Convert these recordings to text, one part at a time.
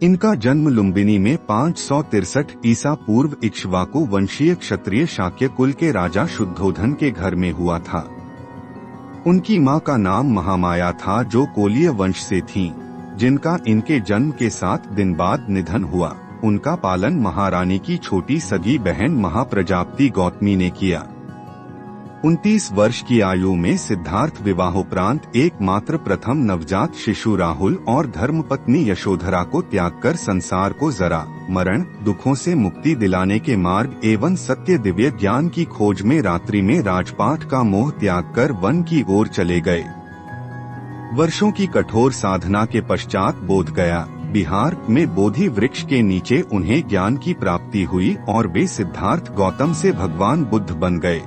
इनका जन्म लुम्बिनी में 563 ईसा पूर्व इक्ष्वाकु वंशीय क्षत्रिय शाक्य कुल के राजा शुद्धोधन के घर में हुआ था। उनकी मां का नाम महामाया था, जो कोलीय वंश से थीं, जिनका इनके जन्म के 7 दिन बाद निधन हुआ। उनका पालन महारानी की छोटी सगी बहन महाप्रजापति गौतमी ने किया। 29 वर्ष की आयु में सिद्धार्थ विवाहोपरांत एकमात्र प्रथम नवजात शिशु राहुल और धर्मपत्नी यशोधरा को त्याग कर संसार को जरा मरण दुखों से मुक्ति दिलाने के मार्ग एवं सत्य दिव्य ज्ञान की खोज में रात्रि में राजपाट का मोह त्याग कर वन की ओर चले गए। वर्षों की कठोर साधना के पश्चात बोध गया, बिहार में बोधि वृक्ष के नीचे उन्हें ज्ञान की प्राप्ति हुई और वे सिद्धार्थ गौतम से भगवान बुद्ध बन गए।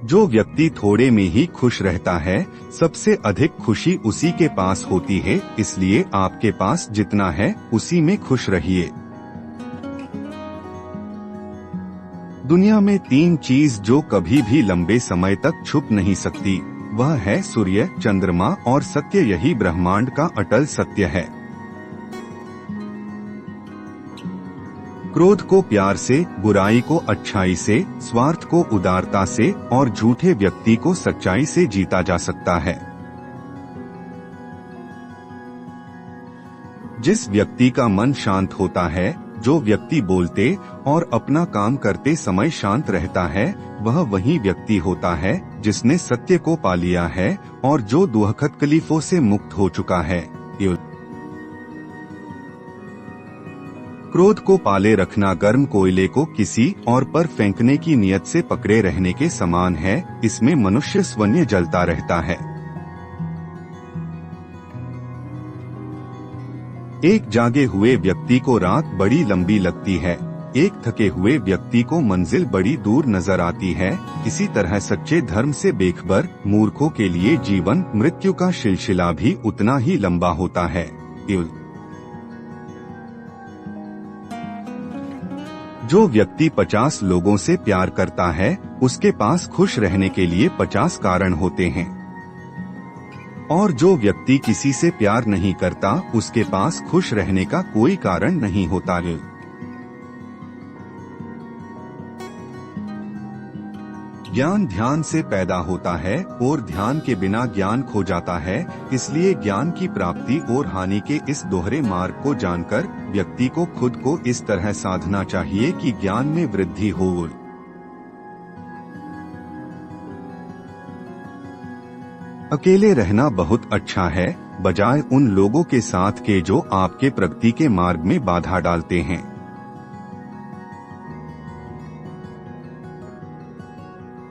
जो व्यक्ति थोड़े में ही खुश रहता है, सबसे अधिक खुशी उसी के पास होती है। इसलिए आपके पास जितना है उसी में खुश रहिए। दुनिया में 3 चीज जो कभी भी लंबे समय तक छुप नहीं सकती, वह है सूर्य, चंद्रमा और सत्य। यही ब्रह्मांड का अटल सत्य है। क्रोध को प्यार से, बुराई को अच्छाई से, स्वार्थ को उदारता से और झूठे व्यक्ति को सच्चाई से जीता जा सकता है। जिस व्यक्ति का मन शांत होता है, जो व्यक्ति बोलते और अपना काम करते समय शांत रहता है, वह वही व्यक्ति होता है जिसने सत्य को पा लिया है और जो दुख तकलीफों से मुक्त हो चुका है। क्रोध को पाले रखना गर्म कोयले को किसी और पर फेंकने की नियत से पकड़े रहने के समान है। इसमें मनुष्य स्वयं जलता रहता है। एक जागे हुए व्यक्ति को रात बड़ी लंबी लगती है, एक थके हुए व्यक्ति को मंजिल बड़ी दूर नजर आती है। इसी तरह सच्चे धर्म से बेखबर मूर्खों के लिए जीवन मृत्यु का सिलसिला भी उतना ही लंबा होता है। जो व्यक्ति 50 लोगों से प्यार करता है, उसके पास खुश रहने के लिए 50 कारण होते हैं। और जो व्यक्ति किसी से प्यार नहीं करता, उसके पास खुश रहने का कोई कारण नहीं होता है। ज्ञान ध्यान से पैदा होता है और ध्यान के बिना ज्ञान खो जाता है। इसलिए ज्ञान की प्राप्ति और हानि के इस दोहरे मार्ग को जानकर व्यक्ति को खुद को इस तरह साधना चाहिए कि ज्ञान में वृद्धि हो। अकेले रहना बहुत अच्छा है, बजाय उन लोगों के साथ के जो आपके प्रगति के मार्ग में बाधा डालते हैं।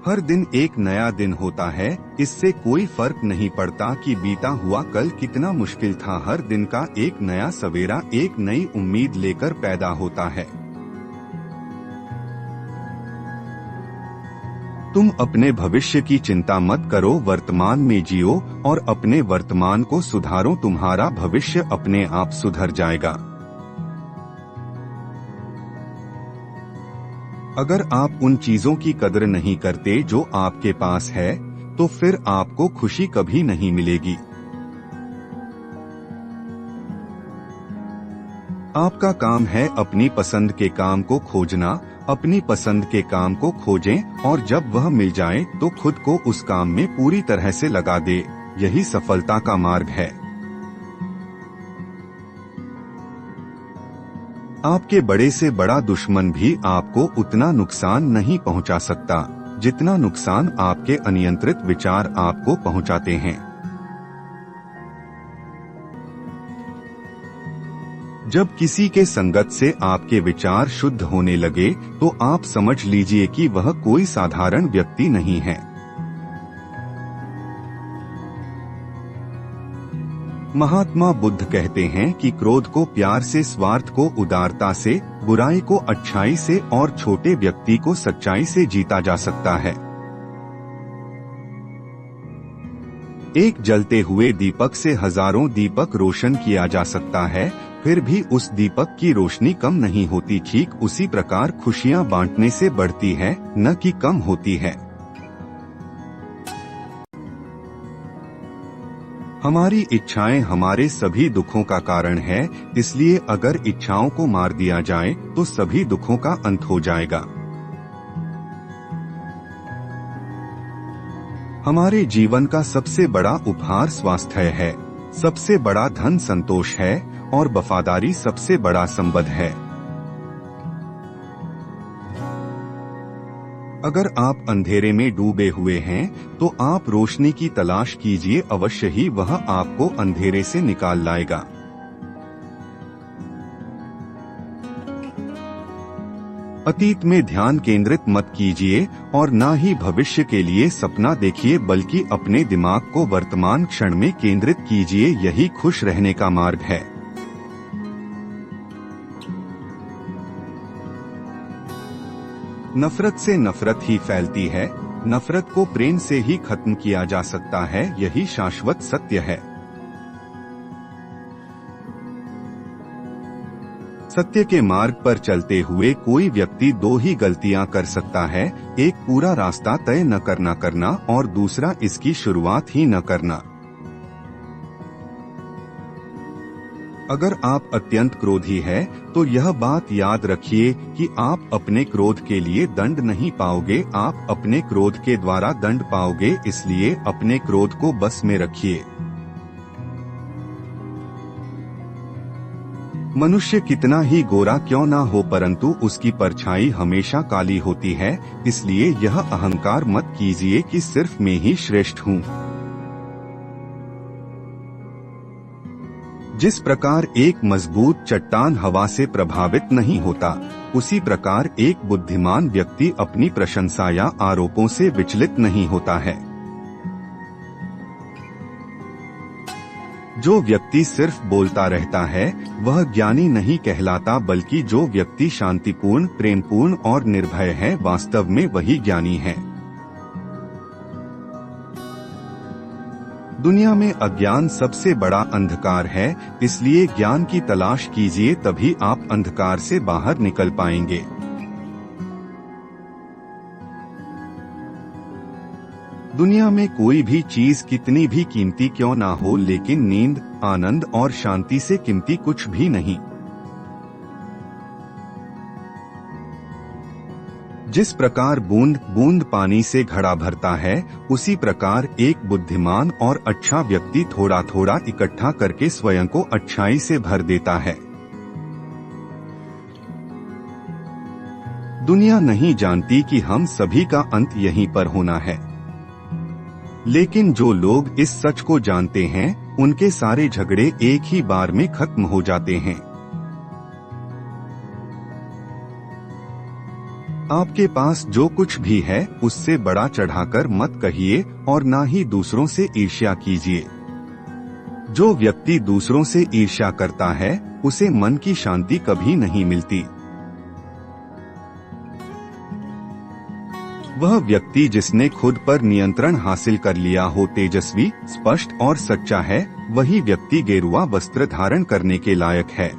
हर दिन एक नया दिन होता है, इससे कोई फर्क नहीं पड़ता कि बीता हुआ कल कितना मुश्किल था। हर दिन का एक नया सवेरा एक नई उम्मीद लेकर पैदा होता है। तुम अपने भविष्य की चिंता मत करो, वर्तमान में जियो और अपने वर्तमान को सुधारो। तुम्हारा भविष्य अपने आप सुधर जाएगा। अगर आप उन चीजों की कदर नहीं करते जो आपके पास है, तो फिर आपको खुशी कभी नहीं मिलेगी। आपका काम है अपनी पसंद के काम को खोजना। अपनी पसंद के काम को खोजें और जब वह मिल जाए तो खुद को उस काम में पूरी तरह से लगा दे। यही सफलता का मार्ग है। आपके बड़े से बड़ा दुश्मन भी आपको उतना नुकसान नहीं पहुंचा सकता, जितना नुकसान आपके अनियंत्रित विचार आपको पहुंचाते हैं। जब किसी के संगत से आपके विचार शुद्ध होने लगे, तो आप समझ लीजिए कि वह कोई साधारण व्यक्ति नहीं है। महात्मा बुद्ध कहते हैं कि क्रोध को प्यार से, स्वार्थ को उदारता से, बुराई को अच्छाई से और छोटे व्यक्ति को सच्चाई से जीता जा सकता है। एक जलते हुए दीपक से हजारों दीपक रोशन किया जा सकता है, फिर भी उस दीपक की रोशनी कम नहीं होती। ठीक उसी प्रकार खुशियां बांटने से बढ़ती है, न कि कम होती है। हमारी इच्छाएं हमारे सभी दुखों का कारण है, इसलिए अगर इच्छाओं को मार दिया जाए तो सभी दुखों का अंत हो जाएगा। हमारे जीवन का सबसे बड़ा उपहार स्वास्थ्य है, सबसे बड़ा धन संतोष है और वफादारी सबसे बड़ा संबंध है। अगर आप अंधेरे में डूबे हुए हैं तो आप रोशनी की तलाश कीजिए, अवश्य ही वह आपको अंधेरे से निकाल लाएगा। अतीत में ध्यान केंद्रित मत कीजिए और ना ही भविष्य के लिए सपना देखिए, बल्कि अपने दिमाग को वर्तमान क्षण में केंद्रित कीजिए, यही खुश रहने का मार्ग है। नफरत से नफरत ही फैलती है, नफरत को प्रेम से ही खत्म किया जा सकता है, यही शाश्वत सत्य है। सत्य के मार्ग पर चलते हुए कोई व्यक्ति दो ही गलतियां कर सकता है, एक पूरा रास्ता तय न करना और दूसरा इसकी शुरुआत ही न करना। अगर आप अत्यंत क्रोधी हैं, तो यह बात याद रखिए कि आप अपने क्रोध के लिए दंड नहीं पाओगे, आप अपने क्रोध के द्वारा दंड पाओगे, इसलिए अपने क्रोध को बस में रखिए। मनुष्य कितना ही गोरा क्यों ना हो, परंतु उसकी परछाई हमेशा काली होती है, इसलिए यह अहंकार मत कीजिए कि सिर्फ मैं ही श्रेष्ठ हूँ। जिस प्रकार एक मजबूत चट्टान हवा से प्रभावित नहीं होता, उसी प्रकार एक बुद्धिमान व्यक्ति अपनी प्रशंसा या आरोपों से विचलित नहीं होता है। जो व्यक्ति सिर्फ बोलता रहता है वह ज्ञानी नहीं कहलाता, बल्कि जो व्यक्ति शांतिपूर्ण, प्रेमपूर्ण और निर्भय है, वास्तव में वही ज्ञानी है। दुनिया में अज्ञान सबसे बड़ा अंधकार है, इसलिए ज्ञान की तलाश कीजिए, तभी आप अंधकार से बाहर निकल पाएंगे। दुनिया में कोई भी चीज कितनी भी कीमती क्यों ना हो, लेकिन नींद, आनंद और शांति से कीमती कुछ भी नहीं। जिस प्रकार बूंद बूंद पानी से घड़ा भरता है, उसी प्रकार एक बुद्धिमान और अच्छा व्यक्ति थोड़ा थोड़ा इकट्ठा करके स्वयं को अच्छाई से भर देता है। दुनिया नहीं जानती कि हम सभी का अंत यहीं पर होना है, लेकिन जो लोग इस सच को जानते हैं, उनके सारे झगड़े एक ही बार में खत्म हो जाते हैं। आपके पास जो कुछ भी है उससे बड़ा चढ़ाकर मत कहिए और ना ही दूसरों से ईर्ष्या कीजिए। जो व्यक्ति दूसरों से ईर्ष्या करता है उसे मन की शांति कभी नहीं मिलती। वह व्यक्ति जिसने खुद पर नियंत्रण हासिल कर लिया हो तेजस्वी, स्पष्ट और सच्चा है, वही व्यक्ति गेरुआ वस्त्र धारण करने के लायक है।